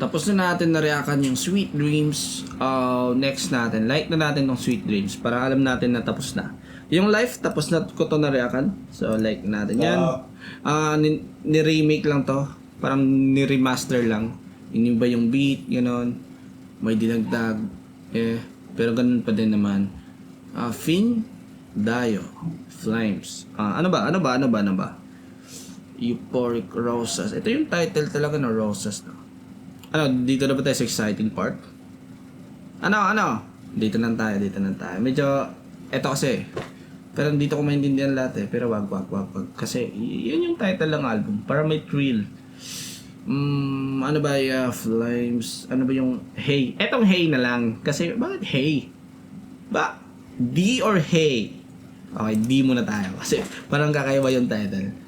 Tapos na natin na-reactan yung Sweet Dreams. Next natin, like na natin tong Sweet Dreams para alam natin na tapos na. Yung live, tapos na ko to na-reactan. So, like natin yan. Ni-remake lang to. Parang ni-remaster lang. Iniba yung beat, gano'n. May dinagdag. Pero ganun pa din naman. Fin Dayo Flames. Ano ba? Euphoric Roses. Ito yung title talaga ng Roses, no? Dito na ba tayo sa exciting part? Dito lang tayo. Medyo, eto kasi. Pero dito ko maintindihan lahat eh. Pero wag. Kasi, yun yung title ng album. Para may thrill. Ano ba yung Flames? Ano ba yung Hey? Etong Hey na lang. Kasi, bakit Hey? D or Hey? Okay, D muna tayo. Kasi, parang kakaiba yung title.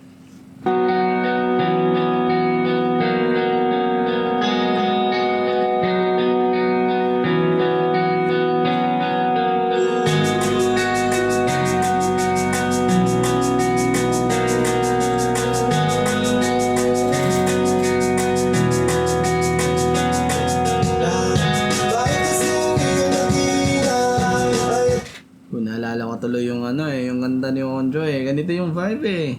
Naalala ko tuloy yung yung ganda ni Onjo eh. Ganito yung vibe eh.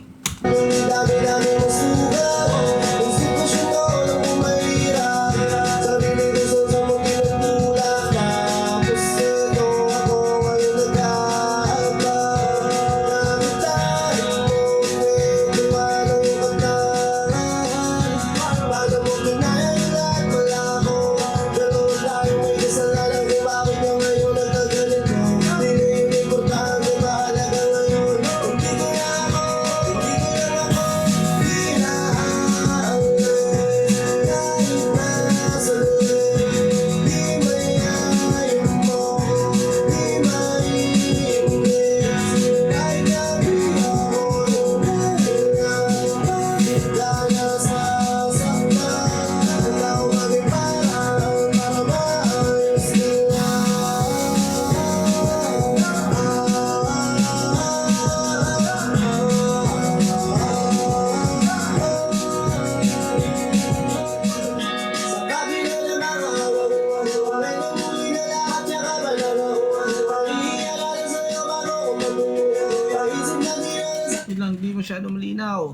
Yun lang, di masyado malinaw.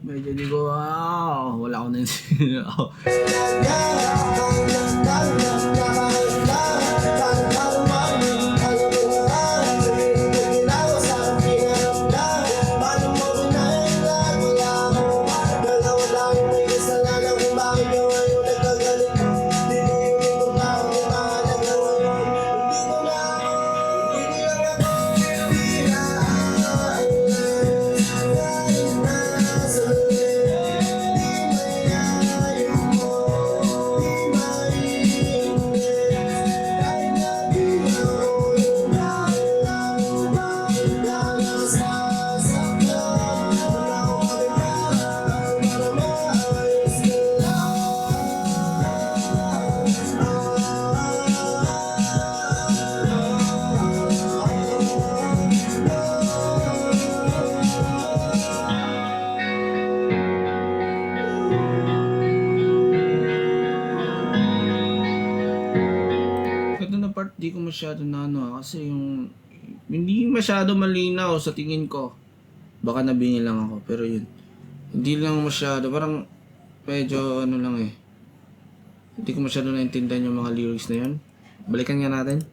Medyo di ko, wala ko na yun. Part di ko masyado kasi yung hindi masyado malinaw sa tingin ko. Baka nabingi lang ako pero yun. Hindi lang masyado, parang medyo lang eh. Hindi ko masyado naintindihan yung mga lyrics na yun. Balikan nga natin.